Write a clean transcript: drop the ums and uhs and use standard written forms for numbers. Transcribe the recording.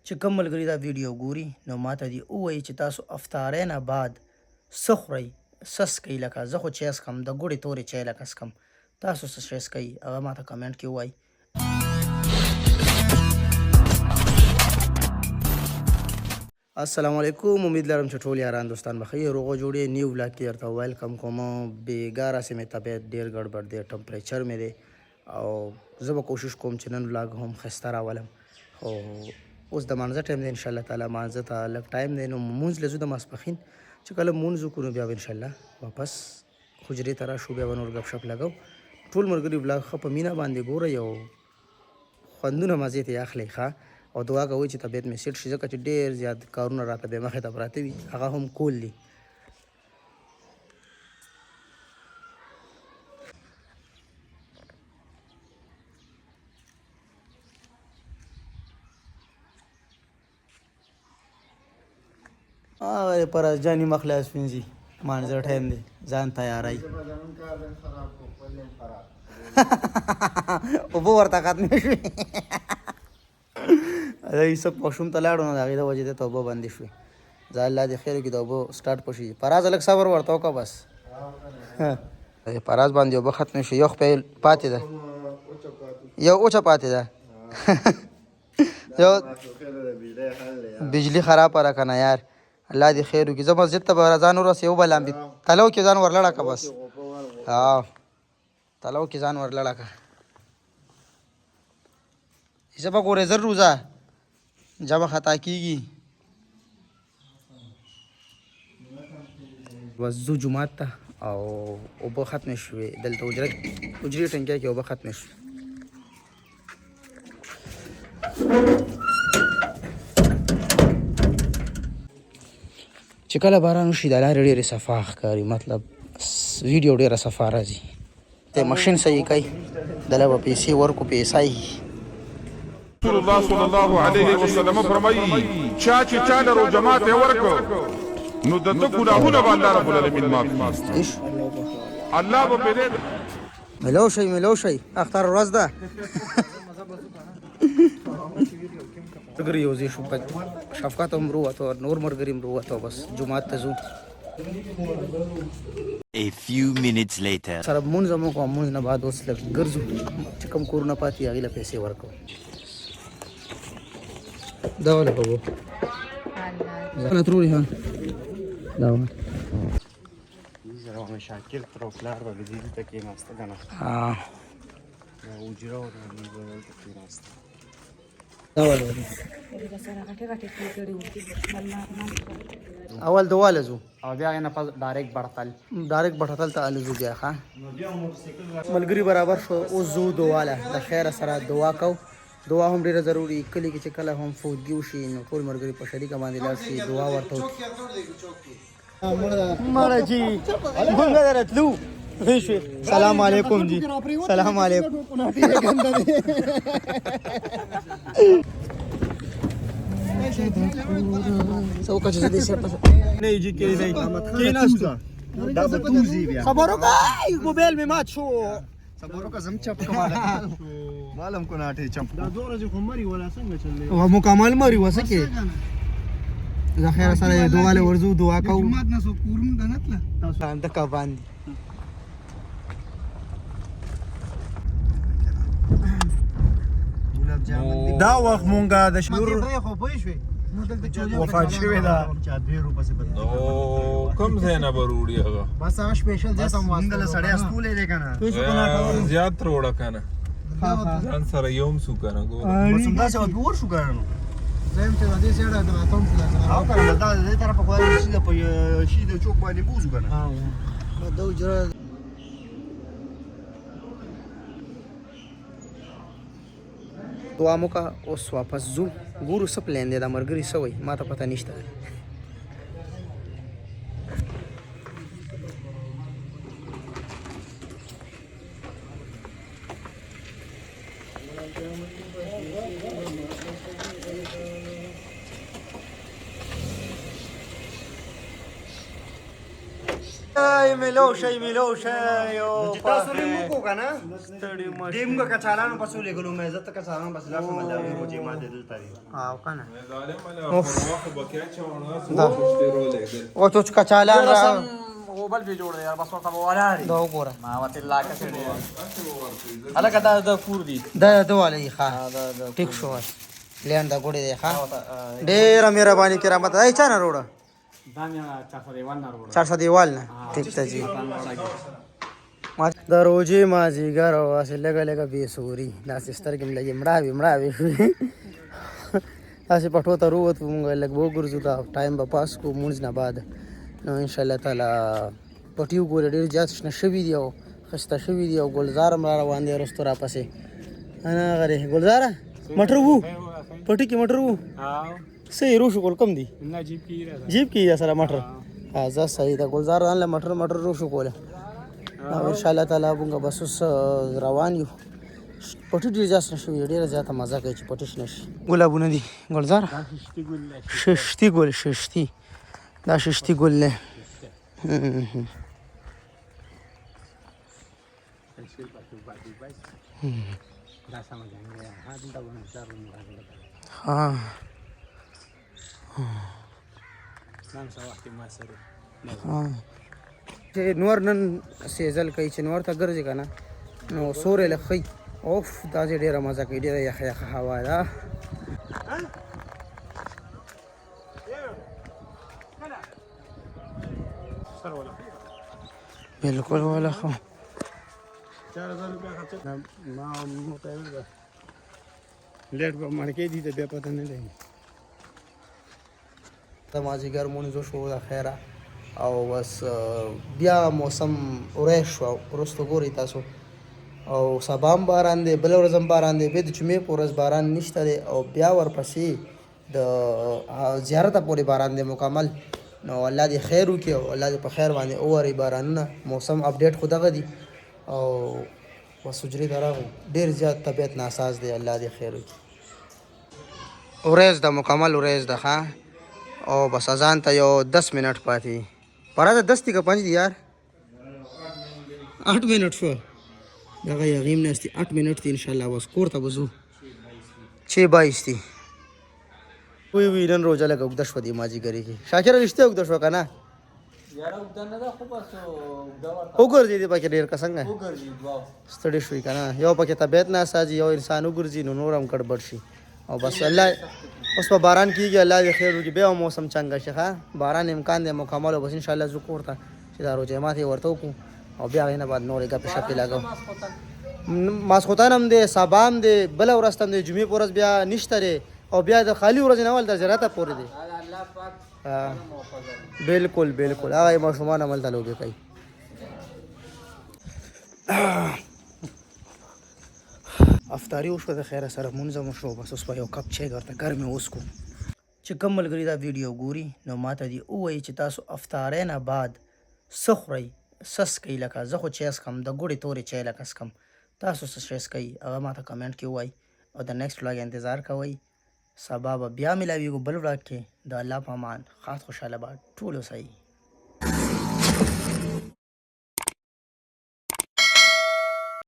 چې کوم ملګري دا ویډیو ګوري نو ماته دې ووایي چې تاسو افطارۍ نه بعد څه خورئ، څه څښئ. لکه زه خو چای څښم، د ګوړې تورې چای لکه څښم. تاسو څه شی څښئ هغه ماته کمنټ کې ووایي. السلام علیکم، امید لرم چې ټول یاران دوستان به ښه یې، روغ جوړ یې. نیو ولاګ کې درته ویلکم کوم. بېګا راسې مې طبیعت ډېر ګډوډ دی، ټمپریچر مې دی او زه به کوشش کوم چې نن ولاګ هم ښایسته راولم. خو اوس د مانځه ټایم دی، انشاءالله تعالی مانځه ته لږ ټایم دی، نو مونځ له ځو د ماسپښین. چې کله مونځ وکړو نو بیا به انشاءالله واپس حجرې ته راشو، بیا به نور ګپ شپ لګو. ټول ملګري ولاګ ښه په مینه باندې ګورئ او خوندونه مزې ترې اخلئ ښه، او دعا کوئ چې طبیعت مې سیټ شي، ځکه چې ډېر زیات کارونه راته بې مخې ته پراته وي، هغه هم کول دي. پراز جاني مخلاص پینځي مانځه ټایم دی، ځان تیاری اوبه ورته ختمې شوې. یوسف ماشوم ته لاړو نو د هغې د وجې ته اوبه بندې شوې. ځه الله دې خیر وکړي، د اوبو سټارټ په شي. فراز لږ صبر ورته وکړه بس. فراز باندې اوبه ختمې شوې، یو خپل پاتې ده، یو اوچه پاتې ده. یو بجلی خرابه ده که نه یار، الله دې خیر وکړي. زه مسجد ته به ځان ورسې وبلم، تلو کې ځان ورلړه که بس. تلو کې ځان ورلړه که زه به ګورې زر روزه جمع خطا کېږي. بس ځو جومات ته او اوبه ختمې شوې دلته حجرې ټنکۍ کې اوبه ختمې شوې. چې کله باران وشي د لارې ډېرې صفا ښکاري، مطلب ویډیو ډېره صفا راځي. ته ماشین صحیح کوي، دله به پیسې ورکو، پیسه یې رسول الله صلی الله علیه وسلم فرمایي چا چې چا له جماعت یې ورکړ نو د ده ګناهونه به الله رب العالمین معاف کړي. الله به پرې ملو شئ اختر ورځ ده. ملګري یو ځای شو، شفقت هم ورووتو، نور ملګري هم ورووتو، بس جومات ته ځو. A few minutes later. سره مونځ هم وکړو، مونځ نه بعد اوس لږ ګرځو، چې کوم کورونه پاتې هغې له پیسې ورکوو. دا والا بابو زه تروري ها دا والا زه شاکر تر پلار به دې ته کې ناسته کنه وجره او دې کې ناسته دا والا اول دواله زو او بیا نه پس ډایرکټ بړتل ته الزو بیا ښه ملګری برابر شو. اوس زو دواله د خیر سره دعا کو، دعا هم ډیره ضروری. کلی کې چې کله هم فوتګي وشي نو ټول ملګري په شریکه باندې لاړ شي، دعا ورته وکړي. مړه جي مونږ درتلو سلام علیکم جی، سلام علیکم. څوک چې دې سره نه جی کې نه کیناستو دا به توزي بیا خبرو کوي موبایل می مات شو. صبرو کا زم چپ کماله معلوم کو ناټه چپ دا دوه ورځې خو مری ولا څنګه چلې او مکمل مری وسکه. زه خیر سره دواله ورزو دعا کوم. جمعات نه سو کورم دنتله تاسو اند کا باندې دا وخت مونږه د شور وفات شوی دا نو کم ځای نه به وروړي هغه بس هغه سپیشل ځای ته مونږ له سړی استولې دی که نه زیات روړه که نه ځان سره یو هم سو که نه ګوره بس همداسې به پې ورشو که نه نو زه یم چې د دې سیډه د اتم او که نه دا د دې طرفه خو سیده په شي د چوک باندې بوځو که نه دا اجره دعا مو کا. اوس واپس ځو، ګورو څه پلان دی. دا ملګري څه وایي ما ته پته نشته. ملو شي او تاسو ریم کو کنه دیم کا کچالانو پسو لګلو مې عزت کچالانو پس لاس مله روزي ما دې دلته او کنه دا او تو کچالان را غوبل به جوړ یار بس ورته ولاړ دا وګوره ما وته لا کسه الګا دا د کور دی دا دواله ښه ټیک شو لین دا ګوډه دی ښه ډېر مهرباني کرامت ای چا نه روړه دا مې 451 نه وروړه 400 دیوال نه ٹھیک ته جی دا روجي مازیګر او اسې لګه بیسوري دا سترګم لګي مړاوي اسې پټو ته وروت مونږ لګ وګرځو دا ټایم به پاس کو مونږ نه بعد نو ان شاء الله تعالی پټیو ګور ډېر زیات شنه شوي دی او خسته شوي دی او ګلزار را روان دی رستو را پسې انا غره ګلزار مټر وو پټی کې مټر وو صحیح روشو کول کم دی نه جیب کې سره مټر ها ځا صحیح دا ګلزار ان مټر روشو کوله او ان شاء الله تعالی مونږ بس اوس روان یو پټی ډېر زیات شنه شوي ډېر زیاته مزه کوي چې پټی شنه شي ګلابونه دي ګلزار ششتي دا ششتي ګل نه ها چې نور نن سیزل کوي چې نور ته ګرځي که نه نو سورې لخی اوف دا چې ډېره مزه کوي ډېره یخه هوا ده بالکل والا خو 4000 روپیا خرچ ما متعود لیټ به مارکې دي ته بیا پته نه لګي د مازدیګر مونځ شو د خیره او بس بیا موسم وریښ شو وروسته ګورئ تاسو او سبا هم باران دی بله ورځ هم باران دی بیا د جمعې په ورځ باران نشته دی او بیا ورپسې د زیارته پورې باران دی مکمل نو الله دې خیر وکړي او الله دې په خیر باندې ووري بارانونه موسم اپډیټ خو دغه دی او بس حجرې ته راغی ډېر زیات طبیعت ناساز دی الله دې خیر وکړي ورځ د مکمل ورځ ده ښه او بس اذان ته یو 10 منټ پاتې پراته 10 دی که 5 دی یار 8 منټ شو دغه یغیم نستی 8 منټ دی انشاءالله بس کور ته بزو 6:22 دی وی نن روزه لګه اوږده شوه دې مازدیګري کې شاکره رښتیا اوږده شوه که نه وګرځېدې پکې ډېر که څنګه ستړي شوي که نه یو پکې طبیعت ناسازي یو انسان وګرځي نو نور هم ګډبډ شي او بس الله اوس په باران کېږي الله دې خیر وکړي بیا موسم چنګه شي ښه باران امکان دی مکمل او بس انشاءالله زه کور ته چې دا روژه ماتې ورته وکړو او بیا هغې نه بعد نورې ګپې شپې لګو ماسخوتن هم دی سبا هم دی بله ورځ ته هم دی جمعې په ورځ بیا نشته دی او بیا د خالي ورځې نه اول د زیارته پورې دی بالکل هغه ماشومان هملته لوبې کوي افطاري وشوه د خیره سره مونځ هم وشو بس اوس به یو کپ چای ورته ګرمې وڅکو چې کوم ملګري دا ویډیو ګوري نو ماته دې ووایي چې تاسو افطارۍ نه بعد څه خورئ څه څکئ لکه زه خو چای څکم د ګوړې تورې چای لکه څکم تاسو څه شی څکئ هغه ماته کمنټ کې ووایي او د نیکسټ ولاګ انتظار کوئ سبا به بیا ملاویږو بل ولاګ کې د الله په امان خاص خوشحاله به ټول اوسئ